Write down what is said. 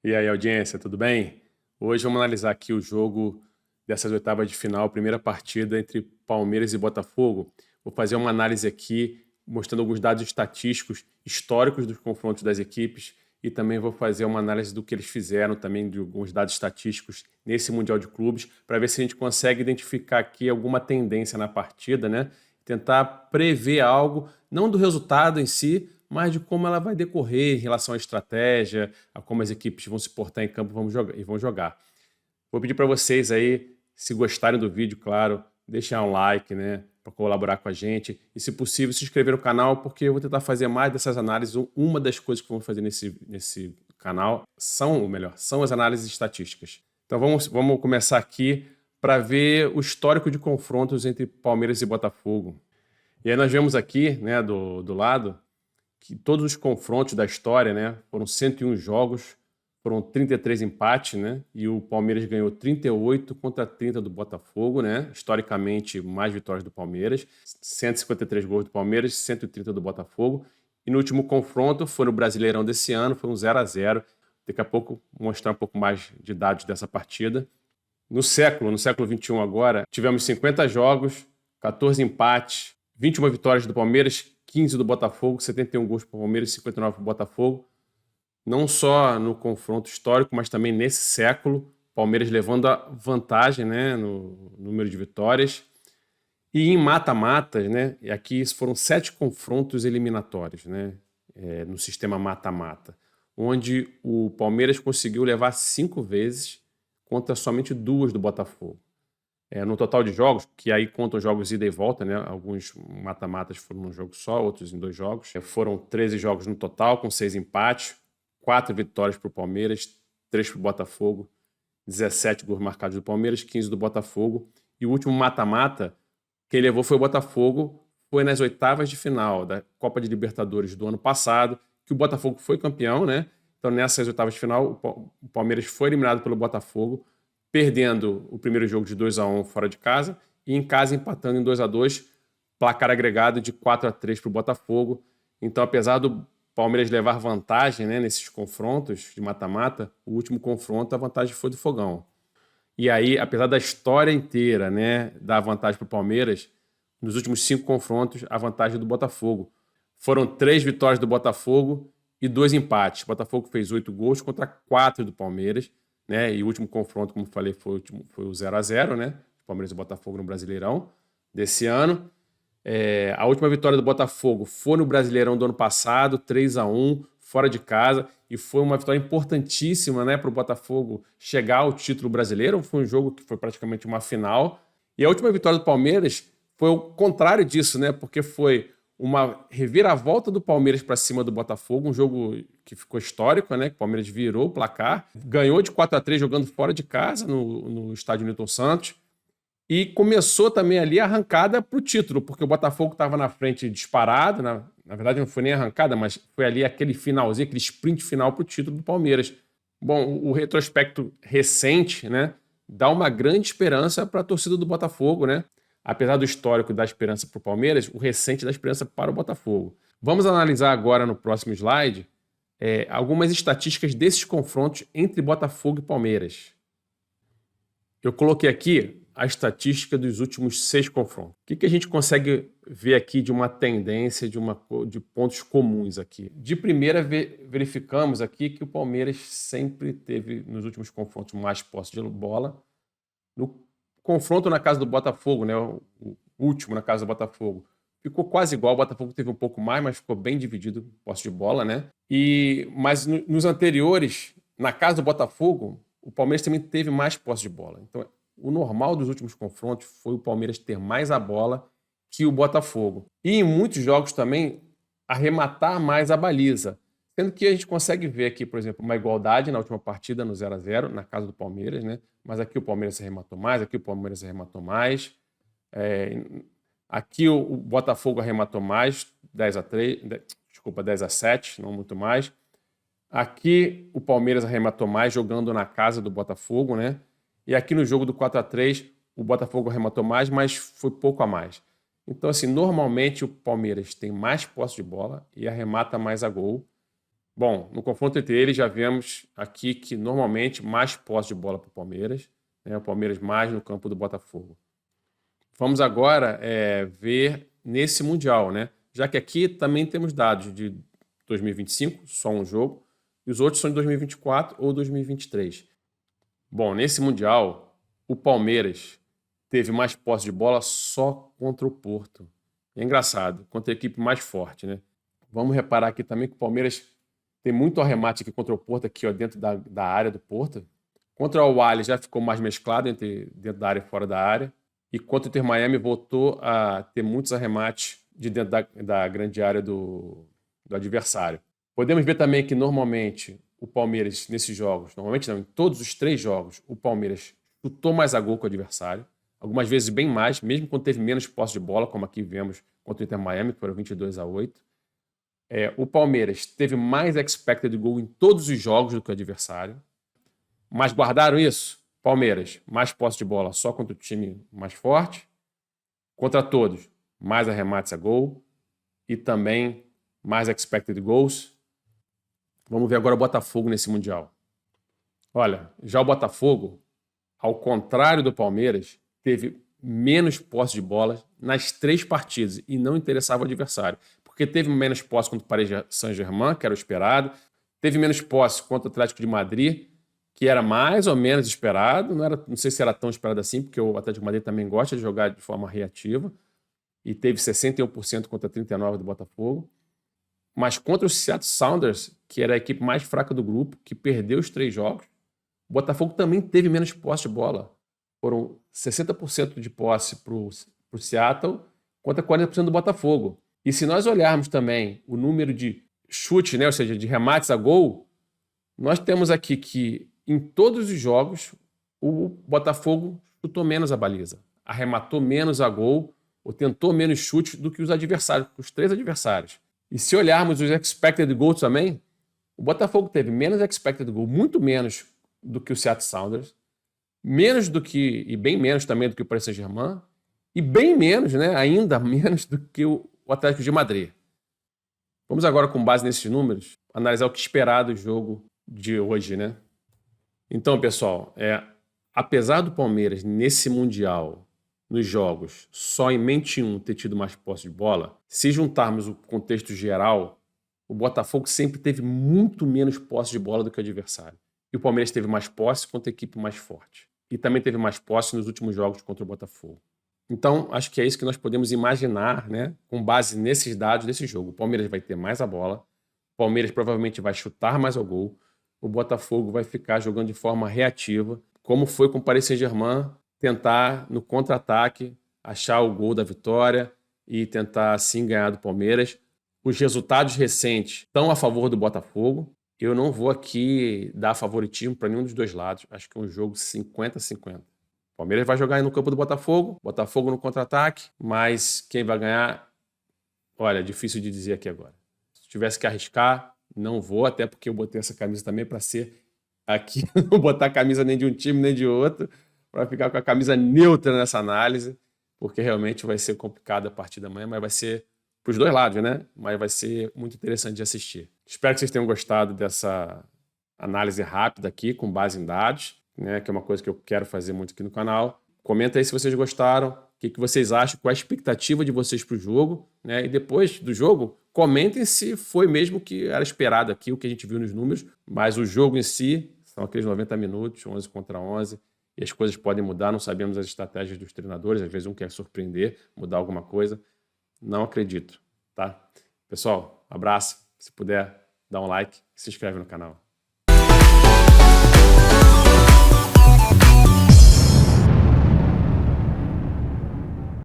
E aí, audiência, tudo bem? Hoje vamos analisar aqui o jogo dessas oitavas de final, primeira partida entre Palmeiras e Botafogo. Vou fazer uma análise aqui mostrando alguns dados estatísticos históricos dos confrontos das equipes e também vou fazer uma análise do que eles fizeram também de alguns dados estatísticos nesse Mundial de Clubes para ver se a gente consegue identificar aqui alguma tendência na partida, né? Tentar prever algo, não do resultado em si, mas de como ela vai decorrer em relação à estratégia, a como as equipes vão se portar em campo e vão jogar. Vou pedir para vocês aí, se gostarem do vídeo, claro, deixar um like, né, para colaborar com a gente e, se possível, se inscrever no canal, porque eu vou tentar fazer mais dessas análises. Uma das coisas que vamos fazer nesse canal são as análises estatísticas. Então vamos começar aqui para ver o histórico de confrontos entre Palmeiras e Botafogo. E aí nós vemos aqui, né, do lado, que todos os confrontos da história, né, foram 101 jogos, foram 33 empates, né, e o Palmeiras ganhou 38 contra 30 do Botafogo, né, historicamente mais vitórias do Palmeiras, 153 gols do Palmeiras, 130 do Botafogo, e no último confronto, foi no Brasileirão desse ano, foi um 0-0, daqui a pouco vou mostrar um pouco mais de dados dessa partida. No século XXI agora, tivemos 50 jogos, 14 empates, 21 vitórias do Palmeiras, 15 do Botafogo, 71 gols para o Palmeiras e 59 para o Botafogo. Não só no confronto histórico, mas também nesse século, Palmeiras levando a vantagem, né, no número de vitórias. E em mata-matas, né, e aqui foram 7 confrontos eliminatórios, né, no sistema mata-mata, onde o Palmeiras conseguiu levar 5 vezes contra somente 2 do Botafogo. No total de jogos, que aí contam jogos ida e volta, né? Alguns mata-matas foram num jogo só, outros em 2 jogos. Foram 13 jogos no total, com 6 empates, 4 vitórias para o Palmeiras, 3 para o Botafogo, 17 gols marcados do Palmeiras, 15 do Botafogo. E o último mata-mata, quem levou foi o Botafogo, foi nas oitavas de final da Copa de Libertadores do ano passado, que o Botafogo foi campeão, né? Então, nessas oitavas de final, o Palmeiras foi eliminado pelo Botafogo, perdendo o primeiro jogo de 2-1 fora de casa e em casa empatando em 2-2, placar agregado de 4-3 para o Botafogo. Então, apesar do Palmeiras levar vantagem, né, nesses confrontos de mata-mata, o último confronto a vantagem foi do Fogão. E aí, apesar da história inteira, né, dar vantagem para o Palmeiras, nos últimos 5 confrontos, a vantagem do Botafogo. Foram 3 vitórias do Botafogo e 2 empates. O Botafogo fez 8 gols contra 4 do Palmeiras, né? E o último confronto, como falei, foi o 0-0, né? Palmeiras e Botafogo no Brasileirão desse ano. A última vitória do Botafogo foi no Brasileirão do ano passado, 3-1, fora de casa, e foi uma vitória importantíssima, né, para o Botafogo chegar ao título brasileiro. Foi um jogo que foi praticamente uma final. E a última vitória do Palmeiras foi o contrário disso, né? Porque foi uma reviravolta do Palmeiras para cima do Botafogo, um jogo que ficou histórico, né? Que o Palmeiras virou o placar, ganhou de 4-3 jogando fora de casa no estádio Newton Santos, e começou também ali a arrancada para o título, porque o Botafogo estava na frente disparado, na verdade não foi nem arrancada, mas foi ali aquele finalzinho, aquele sprint final para o título do Palmeiras. Bom, o retrospecto recente, né, dá uma grande esperança para a torcida do Botafogo, né? Apesar do histórico da esperança para o Palmeiras, o recente da esperança para o Botafogo. Vamos analisar agora no próximo slide algumas estatísticas desses confrontos entre Botafogo e Palmeiras. Eu coloquei aqui a estatística dos últimos 6 confrontos. O que a gente consegue ver aqui de uma tendência, de pontos comuns aqui? De primeira, verificamos aqui que o Palmeiras sempre teve, nos últimos confrontos, mais posse de bola. No confronto na casa do Botafogo, né, o último na casa do Botafogo, ficou quase igual. O Botafogo teve um pouco mais, mas ficou bem dividido posse de bola, né? Mas nos anteriores, na casa do Botafogo, o Palmeiras também teve mais posse de bola. Então, o normal dos últimos confrontos foi o Palmeiras ter mais a bola que o Botafogo. E em muitos jogos também arrematar mais a baliza. Sendo que a gente consegue ver aqui, por exemplo, uma igualdade na última partida, no 0-0, na casa do Palmeiras, né? Mas aqui o Palmeiras se arrematou mais, aqui o Palmeiras se arrematou mais. Aqui o Botafogo arrematou mais, 10-7, não muito mais. Aqui o Palmeiras arrematou mais, jogando na casa do Botafogo, né? E aqui no jogo do 4-3, o Botafogo arrematou mais, mas foi pouco a mais. Então, assim, normalmente o Palmeiras tem mais posse de bola e arremata mais a gol. Bom, no confronto entre eles já vemos aqui que normalmente mais posse de bola para o Palmeiras, né? O Palmeiras mais no campo do Botafogo. Vamos agora ver nesse Mundial, né? Já que aqui também temos dados de 2025, só um jogo, e os outros são de 2024 ou 2023. Bom, nesse Mundial, o Palmeiras teve mais posse de bola só contra o Porto. É engraçado, contra a equipe mais forte, né? Vamos reparar aqui também que o Palmeiras tem muito arremate aqui contra o Porto, aqui ó, dentro da área do Porto. Contra o Al já ficou mais mesclado entre dentro da área e fora da área. E contra o Inter Miami voltou a ter muitos arremates de dentro da grande área do adversário. Podemos ver também que normalmente o Palmeiras, nesses jogos, normalmente não, em todos os 3 jogos, o Palmeiras chutou mais a gol que o adversário. Algumas vezes bem mais, mesmo quando teve menos posse de bola, como aqui vemos contra o Inter Miami, que foram 22-8. O Palmeiras teve mais expected goal em todos os jogos do que o adversário. Mas guardaram isso? Palmeiras, mais posse de bola só contra o time mais forte. Contra todos, mais arremates a gol. E também mais expected goals. Vamos ver agora o Botafogo nesse Mundial. Olha, já o Botafogo, ao contrário do Palmeiras, teve menos posse de bola nas 3 partidas e não interessava o adversário. Porque teve menos posse contra o Paris Saint-Germain, que era o esperado. Teve menos posse contra o Atlético de Madrid, que era mais ou menos esperado. Não sei se era tão esperado assim, porque o Atlético de Madrid também gosta de jogar de forma reativa. E teve 61% contra 39% do Botafogo. Mas contra o Seattle Sounders, que era a equipe mais fraca do grupo, que perdeu os 3 jogos, o Botafogo também teve menos posse de bola. Foram 60% de posse para o Seattle contra 40% do Botafogo. E se nós olharmos também o número de chutes, né, ou seja, de remates a gol, nós temos aqui que em todos os jogos o Botafogo chutou menos a baliza, arrematou menos a gol ou tentou menos chutes do que os adversários, os 3 adversários. E se olharmos os expected goals também, o Botafogo teve menos expected goal, muito menos do que o Seattle Sounders, menos do que, e bem menos também do que o Paris Saint-Germain, e bem menos, né, ainda menos do que o Atlético de Madrid. Vamos agora, com base nesses números, analisar o que esperar do jogo de hoje, né? Então, pessoal, apesar do Palmeiras, nesse Mundial, nos jogos, só em mente um ter tido mais posse de bola, se juntarmos o contexto geral, o Botafogo sempre teve muito menos posse de bola do que o adversário. E o Palmeiras teve mais posse contra a equipe mais forte. E também teve mais posse nos últimos jogos contra o Botafogo. Então, acho que é isso que nós podemos imaginar, né, com base nesses dados desse jogo. O Palmeiras vai ter mais a bola, o Palmeiras provavelmente vai chutar mais ao gol, o Botafogo vai ficar jogando de forma reativa, como foi com o Paris Saint-Germain, tentar, no contra-ataque, achar o gol da vitória e tentar, assim, ganhar do Palmeiras. Os resultados recentes estão a favor do Botafogo. Eu não vou aqui dar favoritismo para nenhum dos 2 lados. Acho que é um jogo 50-50. O Palmeiras vai jogar no campo do Botafogo no contra-ataque, mas quem vai ganhar, olha, difícil de dizer aqui agora. Se tivesse que arriscar, não vou, até porque eu botei essa camisa também para ser aqui, não botar camisa nem de um time nem de outro, para ficar com a camisa neutra nessa análise, porque realmente vai ser complicado a partir da manhã, mas vai ser para os 2 lados, né? Mas vai ser muito interessante de assistir. Espero que vocês tenham gostado dessa análise rápida aqui, com base em dados, né? Que é uma coisa que eu quero fazer muito aqui no canal. Comenta aí se vocês gostaram, o que vocês acham, qual a expectativa de vocês para o jogo, né? E depois do jogo, comentem se foi mesmo que era esperado aqui, o que a gente viu nos números, mas o jogo em si são aqueles 90 minutos, 11 contra 11, e as coisas podem mudar, não sabemos as estratégias dos treinadores, às vezes um quer surpreender, mudar alguma coisa. Não acredito, tá? Pessoal, abraço. Se puder, dá um like e se inscreve no canal.